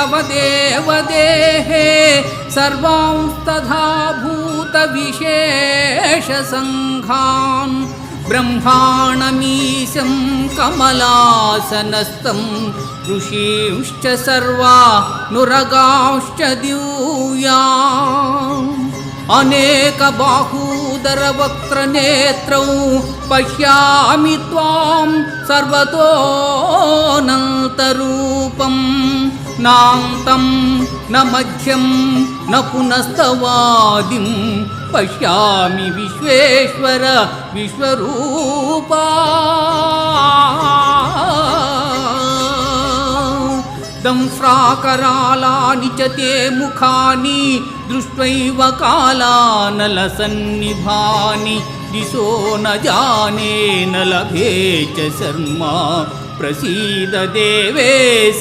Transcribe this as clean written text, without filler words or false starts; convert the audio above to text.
तव देवदेहे सर्वांस्तथा भूतविशेषसङ्घान् ब्रह्माणमीशं कमलासनस्थं ऋषींश्च सर्वा नुरगांश्च दिव्या अनेकबाहूदरवक्त्रनेत्रौ पश्यामि त्वां सर्वतोऽनन्तरूपं नान्तं न मध्यं न पुनस्तवादिं पश्यामि विश्वेश्वर विश्वरूपा दंश्राकरालानि च ते मुखानि दृष्ट्वैव कालानलसन्निभानि दिशो न जाने न लभे च शर्मा प्रसीद देवेश